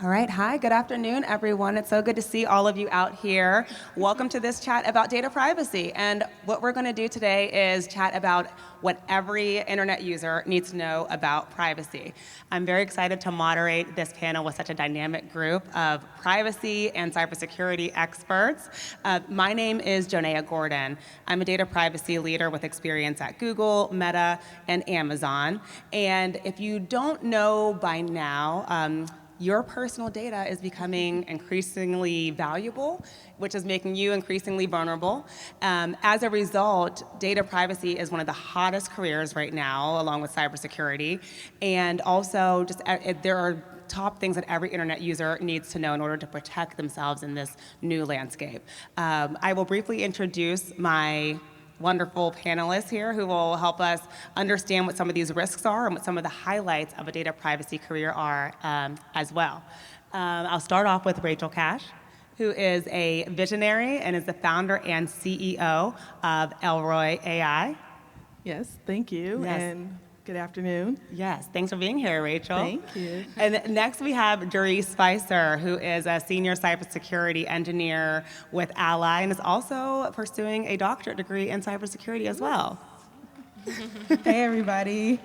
All right, hi, good afternoon, everyone. It's so good to see all of you out here. Welcome to this chat about data privacy. And what we're gonna do today is chat about what every internet user needs to know about privacy. I'm very excited to moderate this panel with such a dynamic group of privacy and cybersecurity experts. My name is Jonea Gordon. I'm a data privacy leader with experience at Google, Meta, and Amazon. And if you don't know by now, your personal data is becoming increasingly valuable, which is making you increasingly vulnerable. As a result, data privacy is one of the hottest careers right now, along with cybersecurity. And also, there are top things that every internet user needs to know in order to protect themselves in this new landscape. I will briefly introduce my wonderful panelists here who will help us understand what some of these risks are and what some of the highlights of a data privacy career are as well. I'll start off with Rachel Cash, who is a visionary and is the founder and CEO of Elroi AI. Yes, thank you, Yes. and good afternoon. Yes, thanks for being here, Rachel. Thank you. And next we have Jeree Spicer, who is a senior cybersecurity engineer with Ally and is also pursuing a doctorate degree in cybersecurity as well. Hey, everybody.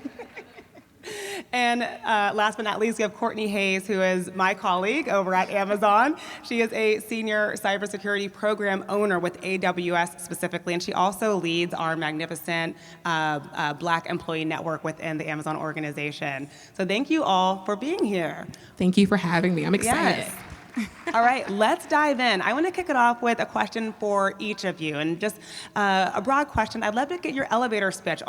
And last but not least, we have Courtney Hayes, who is my colleague over at Amazon. She is a senior cybersecurity program owner with AWS specifically, and she also leads our magnificent Black employee network within the Amazon organization. So thank you all for being here. Thank you for having me. I'm excited. Yes. All right, let's dive in. I want to kick it off with a question for each of you, and just a broad question. I'd love to get your elevator pitch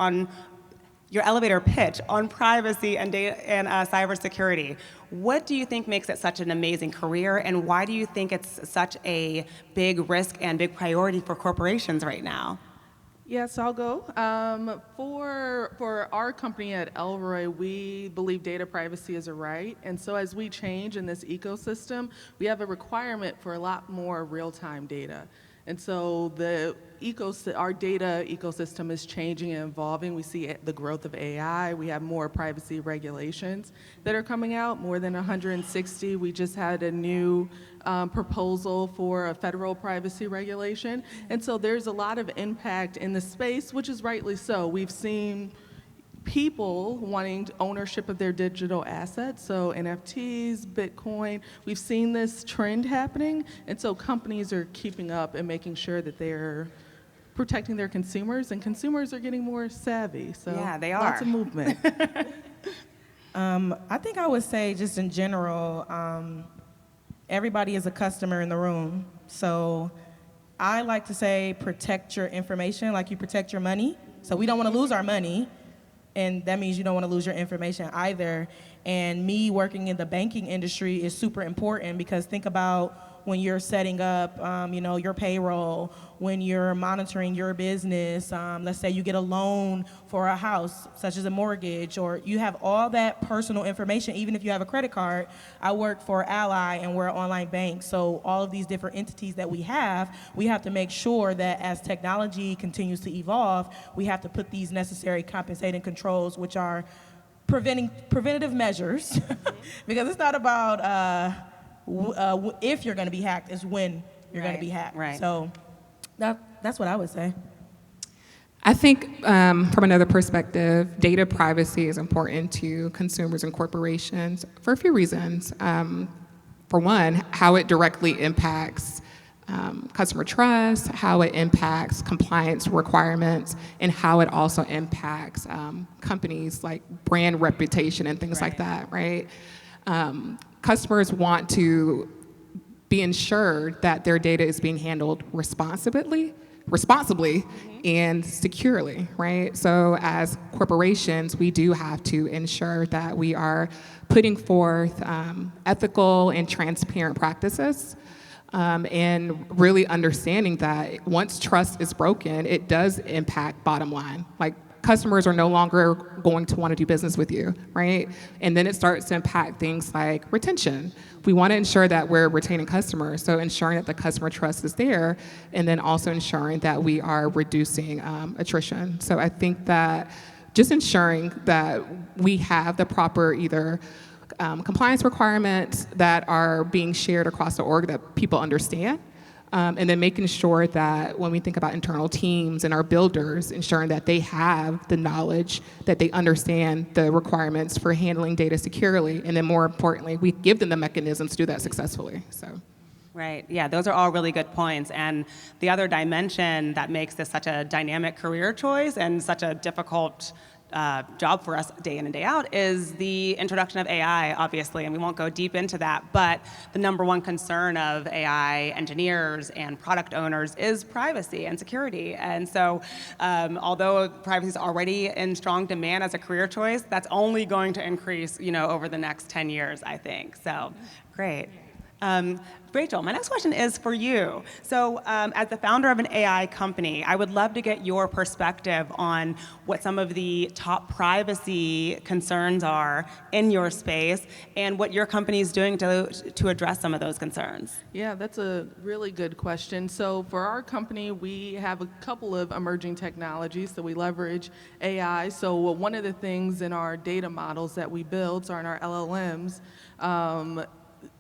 on privacy and data and cybersecurity. What do you think makes it such an amazing career, and why do you think it's such a big risk and big priority for corporations right now? Yes, I'll go. For our company at Elroi, we believe data privacy is a right, and so as we change in this ecosystem, we have a requirement for a lot more real-time data. And so our data ecosystem is changing and evolving. We see the growth of AI. We have more privacy regulations that are coming out, more than 160. We just had a new proposal for a federal privacy regulation. And so there's a lot of impact in the space, which is rightly so. We've seen people wanting ownership of their digital assets, so NFTs, Bitcoin. We've seen this trend happening, and so companies are keeping up and making sure that they're protecting their consumers, and consumers are getting more savvy. So yeah, they are. Lots of movement. I think I would say just in general, everybody is a customer in the room. So I like to say protect your information like you protect your money. So we don't want to lose our money, and that means you don't want to lose your information either. And me working in the banking industry is super important because think about when you're setting up, your payroll, when you're monitoring your business. Let's say you get a loan for a house, such as a mortgage, or you have all that personal information, even if you have a credit card. I work for Ally, and we're an online bank, so all of these different entities that we have to make sure that as technology continues to evolve, we have to put these necessary compensating controls, which are preventative measures, because it's not about if you're going to be hacked, it's when you're going to be hacked. Right. So that's what I would say. I think from another perspective, data privacy is important to consumers and corporations for a few reasons. For one, how it directly impacts customer trust, how it impacts compliance requirements, and how it also impacts companies like brand reputation and things like that, right? Customers want to be ensured that their data is being handled responsibly and securely, right? So as corporations, we do have to ensure that we are putting forth ethical and transparent practices, and really understanding that once trust is broken, it does impact bottom line. Like, customers are no longer going to want to do business with you, right? And then it starts to impact things like retention. We want to ensure that we're retaining customers, so ensuring that the customer trust is there, and then also ensuring that we are reducing attrition. So I think that just ensuring that we have the proper either compliance requirements that are being shared across the org that people understand. And then making sure that when we think about internal teams and our builders, ensuring that they have the knowledge, that they understand the requirements for handling data securely, and then more importantly, we give them the mechanisms to do that successfully. So. Right, yeah, those are all really good points. And the other dimension that makes this such a dynamic career choice and such a difficult job for us day in and day out is the introduction of AI, obviously, and we won't go deep into that, but the number one concern of AI engineers and product owners is privacy and security. And so although privacy is already in strong demand as a career choice, that's only going to increase, over the next 10 years, I think. So, great. Rachel, my next question is for you. So as the founder of an AI company, I would love to get your perspective on what some of the top privacy concerns are in your space and what your company is doing to address some of those concerns. Yeah, that's a really good question. So for our company, we have a couple of emerging technologies, so we leverage AI. So one of the things in our data models that we build, or in our LLMs,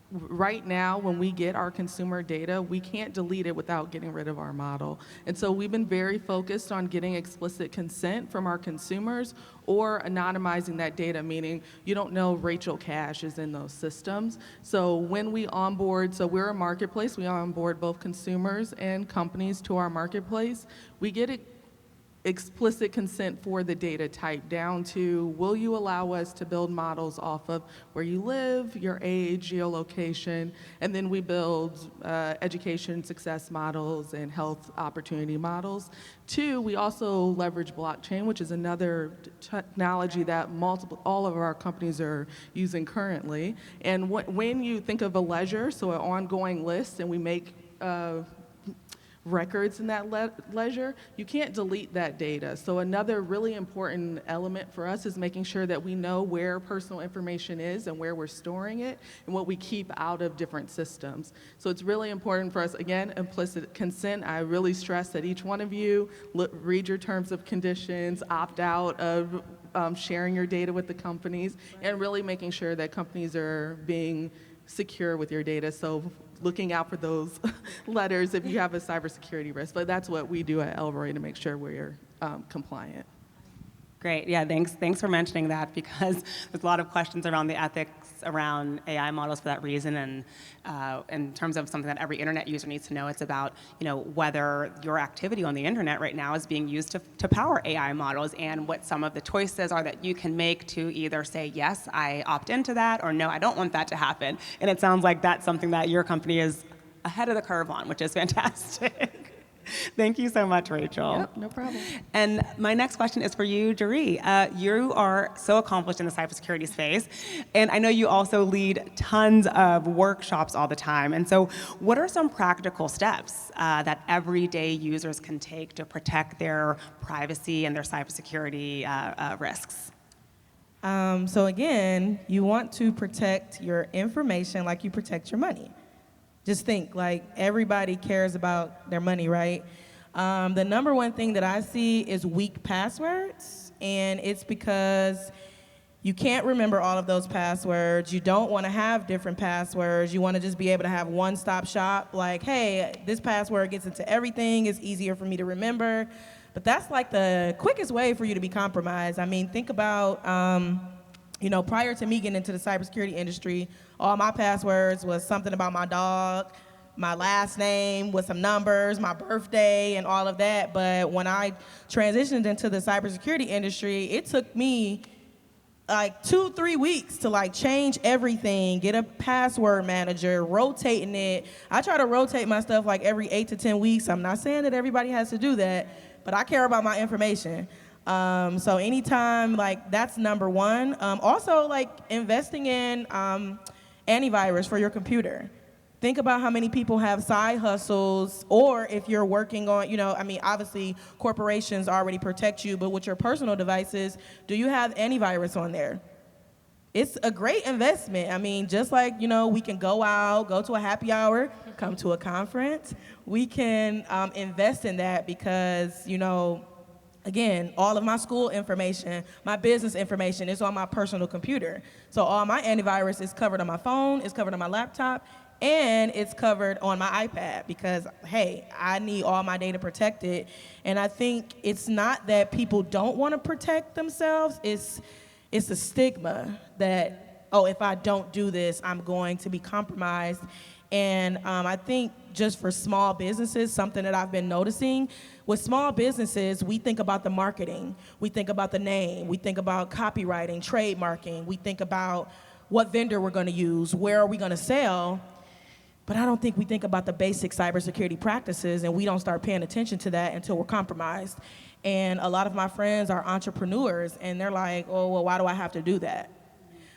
right now, when we get our consumer data, we can't delete it without getting rid of our model. And so we've been very focused on getting explicit consent from our consumers or anonymizing that data, meaning you don't know Rachel Cash is in those systems. So when we onboard, so we're a marketplace, we onboard both consumers and companies to our marketplace, we get it explicit consent for the data type down to, will you allow us to build models off of where you live, your age, geolocation, and then we build education success models and health opportunity models. Two, we also leverage blockchain, which is another technology that all of our companies are using currently. And when you think of a ledger, so an ongoing list, and we make records in that ledger, you can't delete that data. So another really important element for us is making sure that we know where personal information is and where we're storing it and what we keep out of different systems. So it's really important for us, again, implicit consent. I really stress that each one of you read your terms of conditions, opt out of sharing your data with the companies, and really making sure that companies are being secure with your data. So looking out for those letters if you have a cybersecurity risk. But that's what we do at Elroi to make sure we're compliant. Great, yeah, thanks for mentioning that, because there's a lot of questions around the ethics around AI models for that reason, and in terms of something that every internet user needs to know, it's about whether your activity on the internet right now is being used to power AI models, and what some of the choices are that you can make to either say, yes, I opt into that, or no, I don't want that to happen. And it sounds like that's something that your company is ahead of the curve on, which is fantastic. Thank you so much, Rachel. Yep, no problem. And my next question is for you, Jeree. You are so accomplished in the cybersecurity space, and I know you also lead tons of workshops all the time. And so what are some practical steps that everyday users can take to protect their privacy and their cybersecurity risks? So again, you want to protect your information like you protect your money. Just think, like, everybody cares about their money, right? The number one thing that I see is weak passwords, and it's because you can't remember all of those passwords. You don't want to have different passwords. You want to just be able to have one-stop shop, like, hey, this password gets into everything. It's easier for me to remember. But that's like the quickest way for you to be compromised. I mean, think about, prior to me getting into the cybersecurity industry, all my passwords was something about my dog, my last name with some numbers, my birthday, and all of that. But when I transitioned into the cybersecurity industry, it took me like 2-3 weeks to change everything, get a password manager, rotating it. I try to rotate my stuff like every 8 to 10 weeks. I'm not saying that everybody has to do that, but I care about my information. So anytime, that's number one. Also, investing in antivirus for your computer. Think about how many people have side hustles, or if you're working on, obviously corporations already protect you, but with your personal devices, do you have antivirus on there? It's a great investment. I mean, just like, we can go out, go to a happy hour, come to a conference, we can invest in that because, Again, all of my school information, my business information is on my personal computer. So all my antivirus is covered on my phone, it's covered on my laptop, and it's covered on my iPad because, hey, I need all my data protected. And I think it's not that people don't want to protect themselves, it's a stigma that, oh, if I don't do this, I'm going to be compromised. And I think just for small businesses, something that I've been noticing, with small businesses, we think about the marketing, we think about the name, we think about copywriting, trademarking, we think about what vendor we're gonna use, where are we gonna sell, but I don't think we think about the basic cybersecurity practices, and we don't start paying attention to that until we're compromised. And a lot of my friends are entrepreneurs, and they're like, oh, well, why do I have to do that?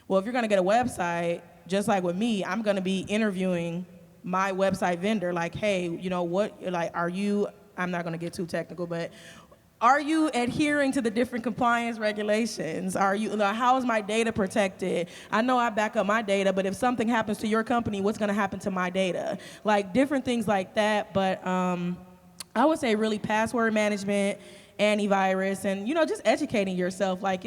Well, if you're gonna get a website, just like with me, I'm gonna be interviewing my website vendor, like, hey, you know what, like, are you, I'm not gonna get too technical, but are you adhering to the different compliance regulations? Are you, like, how is my data protected? I know I back up my data, but if something happens to your company, what's gonna happen to my data? Like, different things like that, but I would say really password management, antivirus, and, you know, just educating yourself. Like,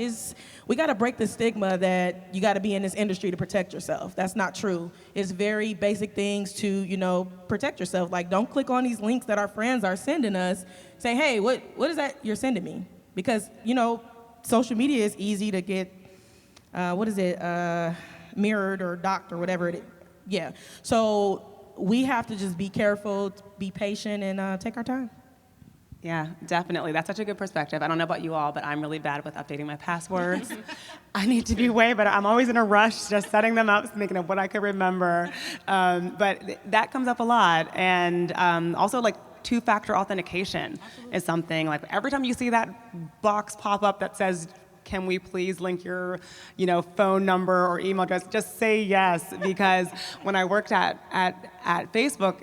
we gotta break the stigma that you gotta be in this industry to protect yourself. That's not true. It's very basic things to, you know, protect yourself. Like, don't click on these links that our friends are sending us. Say, hey, what is that you're sending me? Because, you know, social media is easy to get, mirrored or docked or whatever it is. Yeah, so we have to just be careful, be patient, and take our time. Yeah, definitely. That's such a good perspective. I don't know about you all, but I'm really bad with updating my passwords. I need to be way better. I'm always in a rush just setting them up, thinking of what I could remember. But that comes up a lot. And also, like, two-factor authentication is something, like, every time you see that box pop up that says, can we please link your, you know, phone number or email address? Just say yes, because when I worked at Facebook,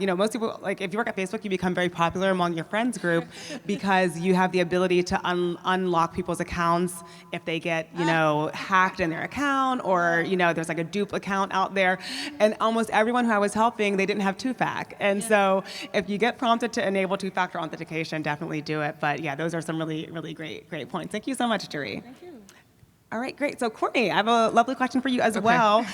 you know, most people, like, if you work at Facebook, you become very popular among your friends group because you have the ability to unlock people's accounts if they get, you know, hacked in their account, or, you know, there's like a dupe account out there. And almost everyone who I was helping, they didn't have two-fac. And so if you get prompted to enable two-factor authentication, definitely do it. But yeah, those are some really, really great points. Thank you so much, Jeree. Thank you. All right, great. So Courtney, I have a lovely question for you as well.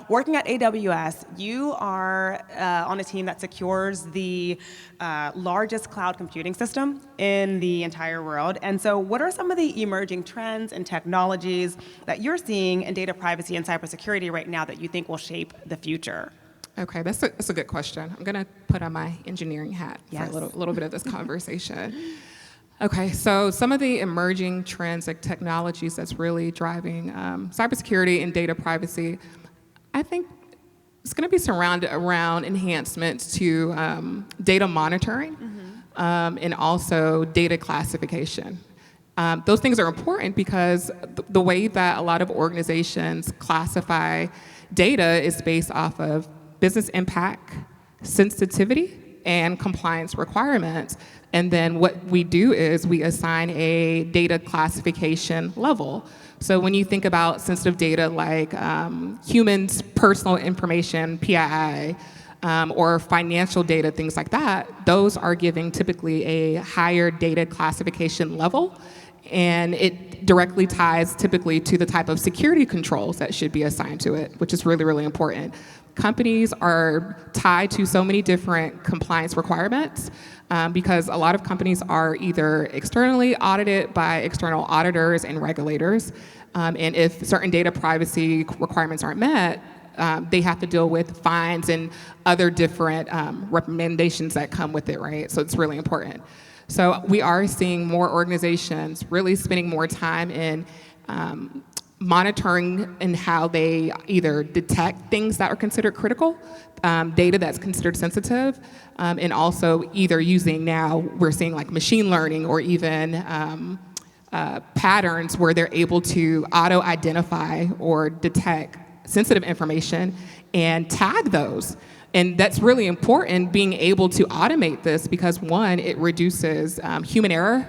Working at AWS, you are on a team that secures the largest cloud computing system in the entire world. And so what are some of the emerging trends and technologies that you're seeing in data privacy and cybersecurity right now that you think will shape the future? Okay, that's a good question. I'm gonna put on my engineering hat for a little bit of this conversation. Okay, so some of the emerging trends, like technologies that's really driving cybersecurity and data privacy, I think it's going to be surrounded around enhancements to data monitoring and also data classification. Those things are important because the way that a lot of organizations classify data is based off of business impact, sensitivity, and compliance requirements. And then what we do is we assign a data classification level. So when you think about sensitive data like humans' personal information, PII, or financial data, things like that, those are giving typically a higher data classification level. And it directly ties typically to the type of security controls that should be assigned to it, which is really, really important. Companies are tied to so many different compliance requirements because a lot of companies are either externally audited by external auditors and regulators, and if certain data privacy requirements aren't met, they have to deal with fines and other different recommendations that come with it, right? So it's really important. So we are seeing more organizations really spending more time in monitoring and how they either detect things that are considered critical, data that's considered sensitive, and also either using now, we're seeing like machine learning or even patterns where they're able to auto-identify or detect sensitive information and tag those. And that's really important, being able to automate this, because one, it reduces human error.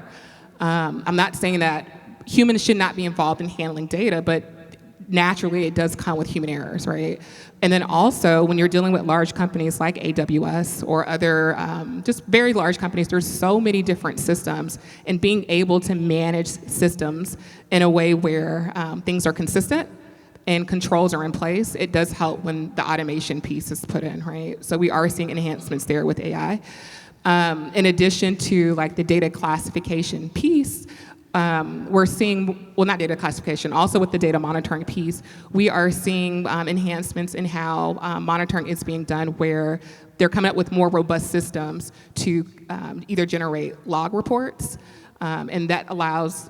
I'm not saying that humans should not be involved in handling data, but naturally it does come with human errors, right? And then also when you're dealing with large companies like AWS or other just very large companies, there's so many different systems, and being able to manage systems in a way where things are consistent and controls are in place, it does help when the automation piece is put in, right? So we are seeing enhancements there with AI. In addition to like the data classification piece, we're seeing, well, not data classification, also with the data monitoring piece, we are seeing enhancements in how monitoring is being done, where they're coming up with more robust systems to either generate log reports, and that allows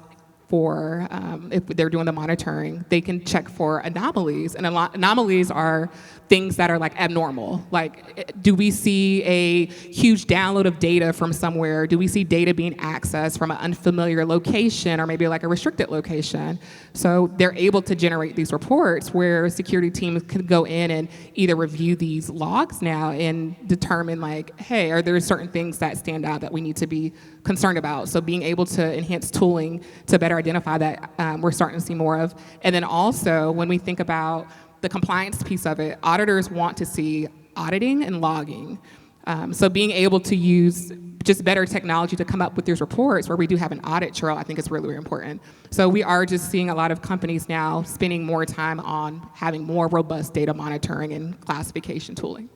for, if they're doing the monitoring, they can check for anomalies. And anomalies are things that are like abnormal. Like, do we see a huge download of data from somewhere? Do we see data being accessed from an unfamiliar location or maybe like a restricted location? So they're able to generate these reports where security teams can go in and either review these logs now and determine like, hey, are there certain things that stand out that we need to be concerned about? So being able to enhance tooling to better identify that, we're starting to see more of. And then also when we think about the compliance piece of it, auditors want to see auditing and logging. So being able to use just better technology to come up with these reports where we do have an audit trail, I think is really, really important. So we are just seeing a lot of companies now spending more time on having more robust data monitoring and classification tooling.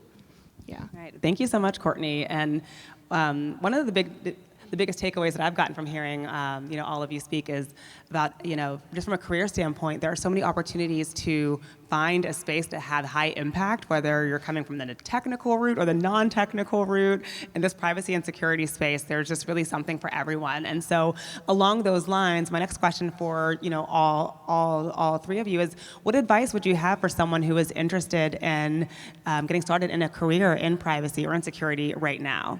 Yeah. All right. Thank you so much, Courtney. And one of the biggest takeaways that I've gotten from hearing all of you speak is about, just from a career standpoint, there are so many opportunities to find a space to have high impact, whether you're coming from the technical route or the non-technical route. In this privacy and security space, there's just really something for everyone. And so along those lines, my next question for all three of you is, what advice would you have for someone who is interested in getting started in a career in privacy or in security right now?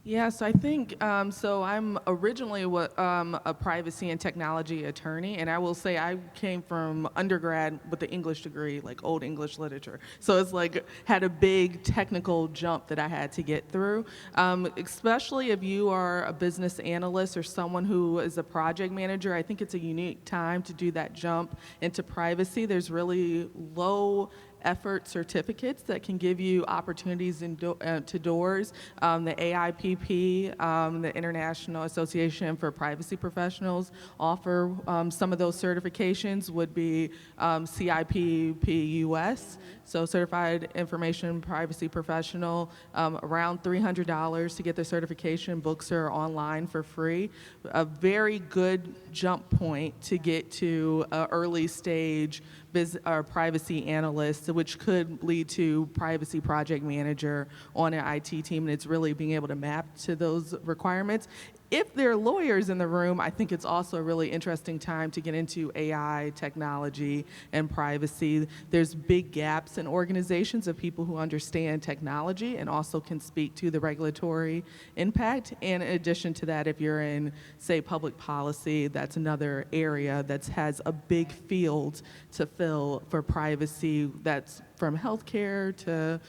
Yeah, so I think, so I'm originally a privacy and technology attorney, and I will say I came from undergrad with the English degree, like old English literature. So it's like, had a big technical jump that I had to get through, especially if you are a business analyst or someone who is a project manager. I think it's a unique time to do that jump into privacy. There's really low effort certificates that can give you opportunities to doors. The AIPP, the International Association for Privacy Professionals, offer some of those certifications. Would be CIPP-US, so Certified Information Privacy Professional, around $300 to get the certification. Books are online for free. A very good jump point to get to early stage privacy analyst, which could lead to privacy project manager on an IT team, and it's really being able to map to those requirements. If there are lawyers in the room, I think it's also a really interesting time to get into AI, technology, and privacy. There's big gaps in organizations of people who understand technology and also can speak to the regulatory impact. And in addition to that, if you're in, say, public policy, that's another area that has a big field to fill for privacy. That's from healthcare to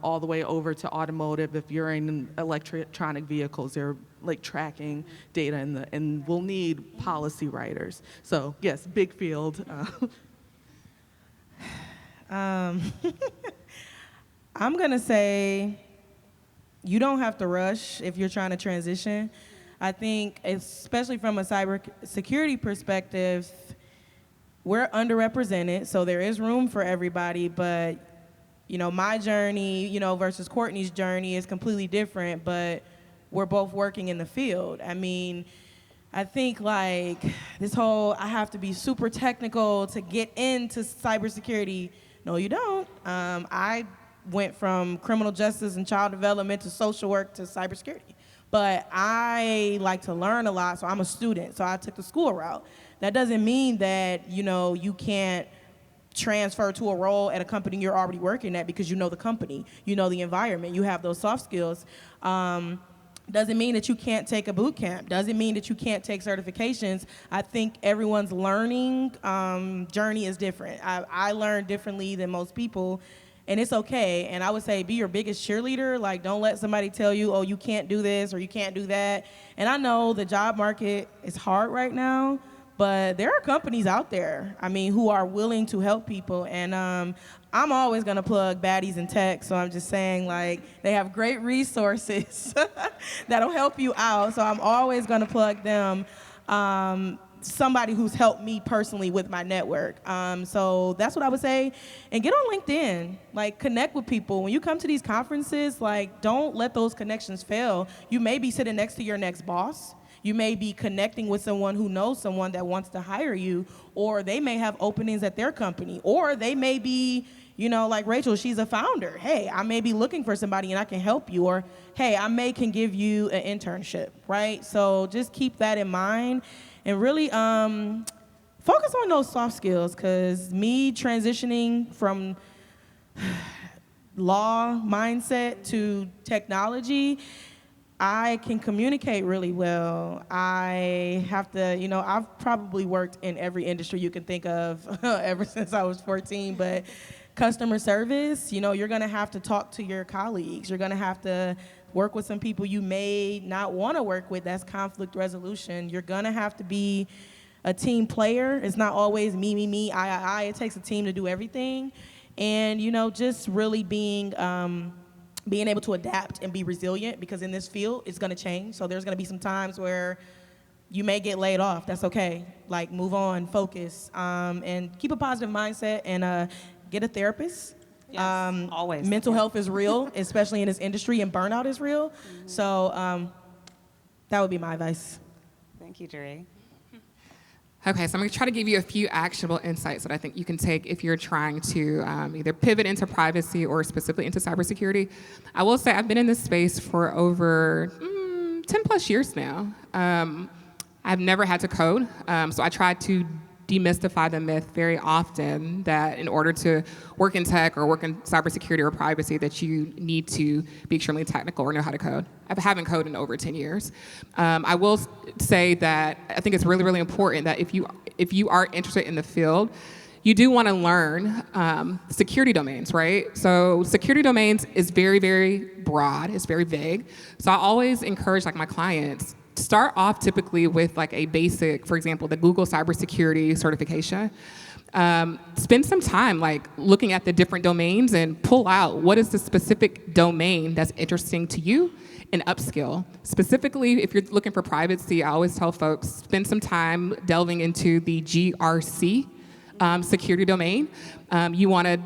all the way over to automotive. If you're in electronic vehicles, they're like tracking data, and we'll need policy writers. So yes, big field. I'm gonna say you don't have to rush if you're trying to transition. I think, especially from a cybersecurity perspective, we're underrepresented, so there is room for everybody, but my journey, versus Courtney's journey is completely different, but we're both working in the field. I mean, I think like this whole, I have to be super technical to get into cybersecurity. No, you don't. I went from criminal justice and child development to social work to cybersecurity. But I like to learn a lot, so I'm a student, so I took the school route. That doesn't mean that, you can't transfer to a role at a company you're already working at because you know the company, you know the environment, you have those soft skills. Doesn't mean that you can't take a boot camp. Doesn't mean that you can't take certifications. I think everyone's learning journey is different. I learn differently than most people, and it's okay. And I would say be your biggest cheerleader. Like, don't let somebody tell you, oh, you can't do this or you can't do that. And I know the job market is hard right now, But there are companies out there, I mean, who are willing to help people. And I'm always going to plug Baddies in Tech. So I'm just saying, like, they have great resources that'll help you out. So I'm always going to plug them. Somebody who's helped me personally with my network. So that's what I would say. And get on LinkedIn. Like, connect with people. When you come to these conferences, like, don't let those connections fail. You may be sitting next to your next boss. You may be connecting with someone who knows someone that wants to hire you, or they may have openings at their company, or they may be, you know, like Rachel, she's a founder. Hey, I may be looking for somebody and I can help you, or hey, can give you an internship, right? So just keep that in mind and really focus on those soft skills, because me transitioning from law mindset to technology, I can communicate really well. I have to, you know, I've probably worked in every industry you can think of ever since I was 14, but customer service, you know, you're gonna have to talk to your colleagues. You're gonna have to work with some people you may not wanna work with. That's conflict resolution. You're gonna have to be a team player. It's not always me, I. It takes a team to do everything. And, you know, just really being able to adapt and be resilient, because in this field, it's gonna change. So there's gonna be some times where you may get laid off. That's okay. Like, move on, focus, and keep a positive mindset, and get a therapist. Yes, always. Mental health is real, especially in this industry, and burnout is real. Mm-hmm. So that would be my advice. Thank you, Jeree. Okay, so I'm going to try to give you a few actionable insights that I think you can take if you're trying to either pivot into privacy or specifically into cybersecurity. I will say I've been in this space for over 10 plus years now. I've never had to code, so I try to demystify the myth very often that in order to work in tech or work in cybersecurity or privacy that you need to be extremely technical or know how to code. I haven't coded in over 10 years. I will say that I think it's really, really important that if you are interested in the field, you do want to learn security domains, right? So security domains is very, very broad. It's very vague. So I always encourage like my clients, start off typically with like a basic, for example, the Google cybersecurity certification. Spend some time like looking at the different domains and pull out what is the specific domain that's interesting to you and upskill. Specifically, if you're looking for privacy, I always tell folks, spend some time delving into the GRC security domain. You want to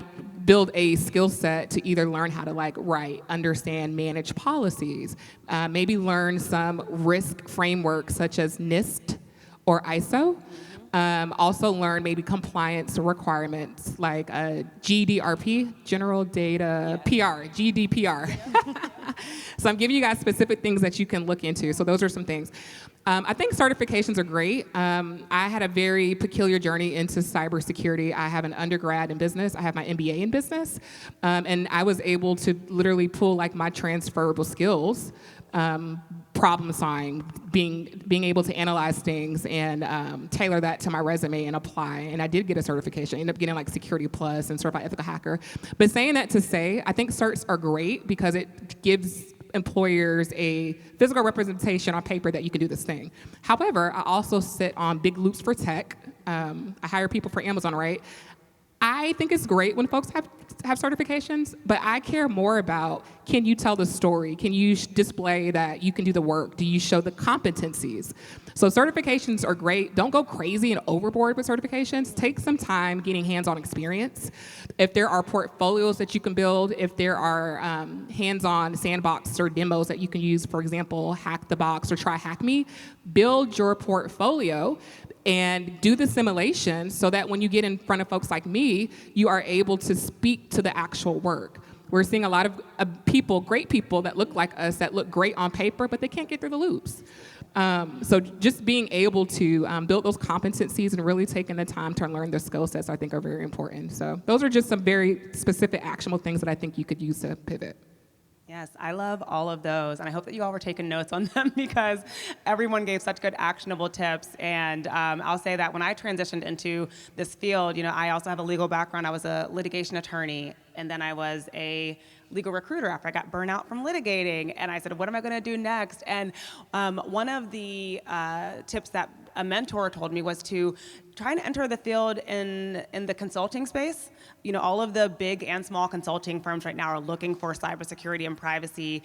build a skill set to either learn how to like write, understand, manage policies, maybe learn some risk frameworks such as NIST or ISO. Also learn maybe compliance requirements like GDRP, General Data PR, GDPR. So I'm giving you guys specific things that you can look into. So those are some things. I think certifications are great. I had a very peculiar journey into cybersecurity. I have an undergrad in business. I have my MBA in business. And I was able to literally pull like my transferable skills, problem solving, being able to analyze things and tailor that to my resume and apply. And I did get a certification. I ended up getting like Security Plus and Certified Ethical Hacker. But saying that to say, I think certs are great because it gives employers a physical representation on paper that you can do this thing. However, I also sit on big loops for tech. I hire people for Amazon, right? I think it's great when folks have certifications, but I care more about, can you tell the story? Can you display that you can do the work? Do you show the competencies? So certifications are great. Don't go crazy and overboard with certifications. Take some time getting hands-on experience. If there are portfolios that you can build, if there are hands-on sandbox or demos that you can use, for example, Hack the Box or Try Hack Me, build your portfolio and do the simulation so that when you get in front of folks like me, you are able to speak to the actual work. We're seeing a lot of people, great people that look like us, that look great on paper, but they can't get through the loops. So just being able to build those competencies and really taking the time to learn their skill sets, I think, are very important. So those are just some very specific, actionable things that I think you could use to pivot. Yes, I love all of those, and I hope that you all were taking notes on them because everyone gave such good actionable tips. And I'll say that when I transitioned into this field, you know, I also have a legal background. I was a litigation attorney, and then I was a legal recruiter after I got burnt out from litigating. And I said, what am I going to do next? And one of the tips that a mentor told me was to try to enter the field in the consulting space. You know, all of the big and small consulting firms right now are looking for cybersecurity and privacy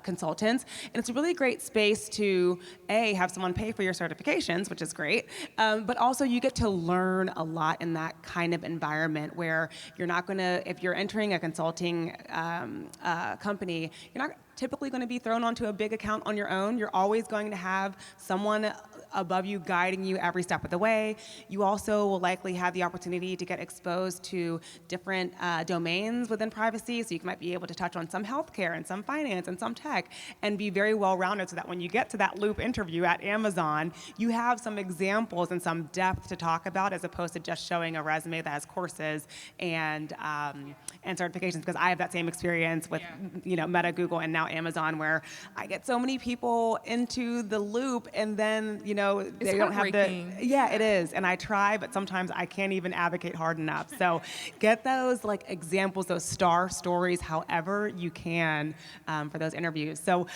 consultants, and it's a really great space to have someone pay for your certifications, which is great, but also you get to learn a lot in that kind of environment where you're not going to, if you're entering a consulting company, you're not typically going to be thrown onto a big account on your own. You're always going to have someone above you guiding you every step of the way. You also will likely have the opportunity to get exposed to different domains within privacy, so you might be able to touch on some healthcare and some finance and some tech and be very well-rounded, so that when you get to that loop interview at Amazon, you have some examples and some depth to talk about, as opposed to just showing a resume that has courses and certifications, because I have that same experience with Meta, Google, and now Amazon, where I get so many people into the loop, and then they don't have it is, and I try, but sometimes I can't even advocate hard enough. So get those examples, those star stories, however you can, for those interviews. So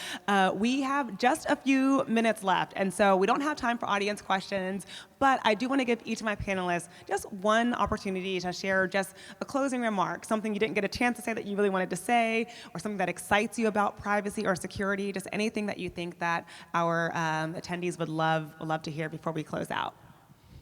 we have just a few minutes left, and so we don't have time for audience questions, but I do want to give each of my panelists just one opportunity to share just a closing remark, something you didn't get a chance to say that you really wanted to say, or something that excites you about privacy or security, just anything that you think that our attendees would love to hear before we close out.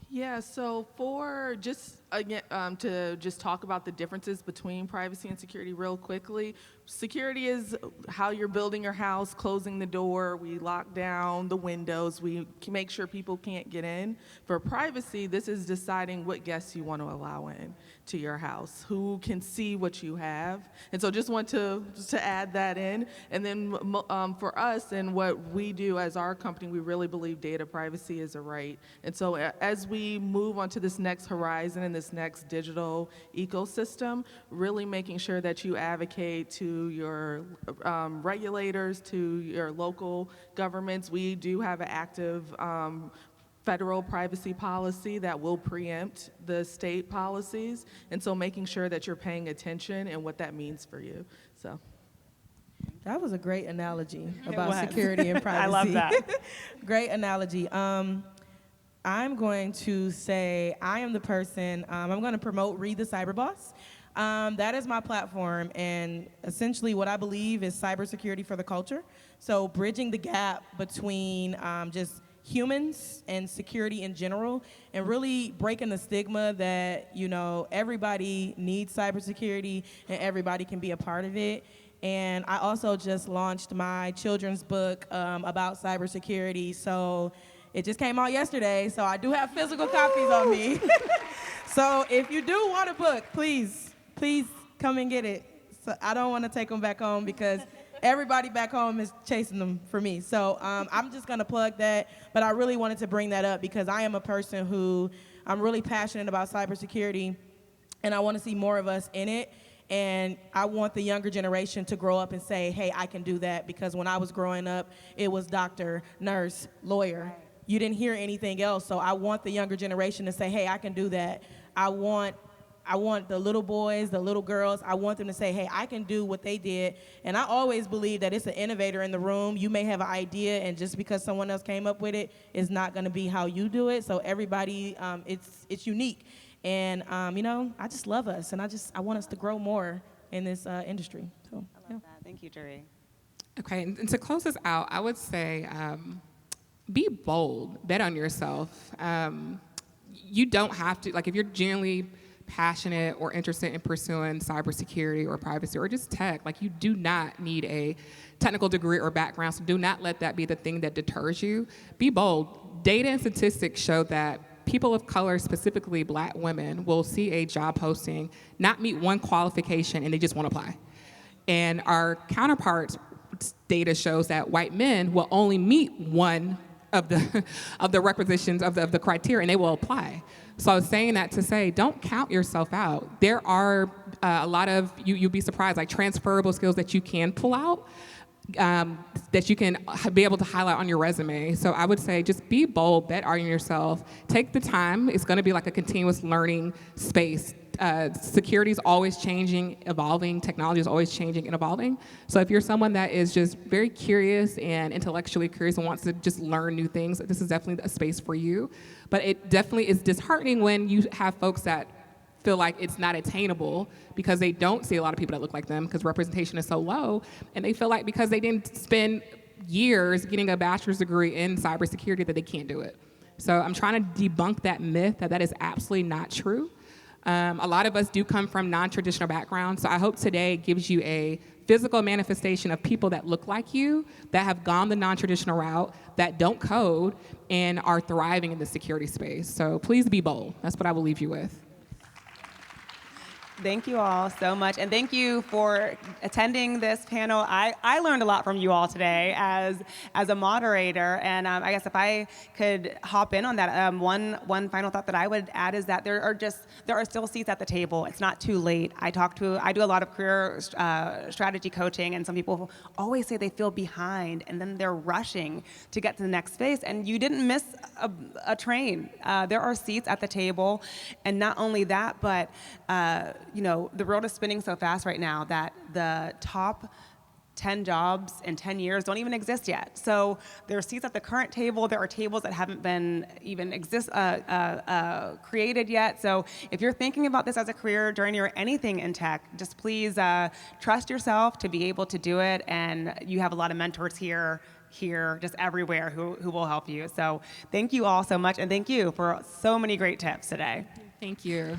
Yeah, so for just, again, to just talk about the differences between privacy and security real quickly. Security is how you're building your house, closing the door, we lock down the windows, we can make sure people can't get in. For privacy, this is deciding what guests you want to allow in to your house, who can see what you have. And so just want to add that in. And then for us and what we do as our company, we really believe data privacy is a right. And so as we move on to this next horizon and this next digital ecosystem, really making sure that you advocate to your regulators, to your local governments. We do have an active federal privacy policy that will preempt the state policies, and so making sure that you're paying attention and what that means for you. So that was a great analogy about security and privacy. I love that. Great analogy. I'm going to say I am the person, I'm going to promote Reethecyberboss. That is my platform, and essentially what I believe is cybersecurity for the culture. So bridging the gap between just humans and security in general, and really breaking the stigma that, everybody needs cybersecurity and everybody can be a part of it. And I also just launched my children's book about cybersecurity. So it just came out yesterday, so I do have physical copies on me. So if you do want a book, please come and get it. So I don't want to take them back home because everybody back home is chasing them for me. So I'm just going to plug that, but I really wanted to bring that up because I am a person who, I'm really passionate about cybersecurity, and I want to see more of us in it. And I want the younger generation to grow up and say, hey, I can do that, because when I was growing up, it was doctor, nurse, lawyer. You didn't hear anything else. So I want the younger generation to say, hey, I can do that. I want the little boys, the little girls, I want them to say, hey, I can do what they did. And I always believe that it's an innovator in the room. You may have an idea, and just because someone else came up with it, it's not going to be how you do it. So everybody, it's unique. And, I just love us, and I want us to grow more in this industry. So, I love that. Thank you, Jeree. Okay, and to close this out, I would say be bold, bet on yourself. You don't have to, if you're genuinely passionate or interested in pursuing cybersecurity or privacy or just tech, you do not need a technical degree or background, so do not let that be the thing that deters you. Be bold. Data and statistics show that people of color, specifically Black women, will see a job posting, not meet one qualification, and they just won't apply. And our counterparts data shows that white men will only meet one of the requisitions of the criteria, and they will apply. So I was saying that to say, don't count yourself out. There are a lot of, you'll be surprised, transferable skills that you can pull out, that you can be able to highlight on your resume. So I would say just be bold, bet on yourself, take the time. It's going to be like a continuous learning space security is always changing, evolving. Technology is always changing and evolving. So if you're someone that is just very curious and intellectually curious and wants to just learn new things, this is definitely a space for you. But it definitely is disheartening when you have folks that feel like it's not attainable because they don't see a lot of people that look like them because representation is so low, and they feel like because they didn't spend years getting a bachelor's degree in cybersecurity that they can't do it. So I'm trying to debunk that myth that is absolutely not true. A lot of us do come from non-traditional backgrounds, so I hope today gives you a physical manifestation of people that look like you, that have gone the non-traditional route, that don't code, and are thriving in the security space. So please be bold. That's what I will leave you with. Thank you all so much, and thank you for attending this panel. I learned a lot from you all today as a moderator, and I guess if I could hop in on that, one final thought that I would add is that there are still seats at the table. It's not too late. I do a lot of career strategy coaching, and some people always say they feel behind, and then they're rushing to get to the next phase, and you didn't miss a train. There are seats at the table, and not only that, but the world is spinning so fast right now that the top 10 jobs in 10 years don't even exist yet. So there are seats at the current table. There are tables that haven't been even created yet. So if you're thinking about this as a career journey or anything in tech, just please trust yourself to be able to do it. And you have a lot of mentors here, just everywhere who will help you. So thank you all so much. And thank you for so many great tips today. Thank you.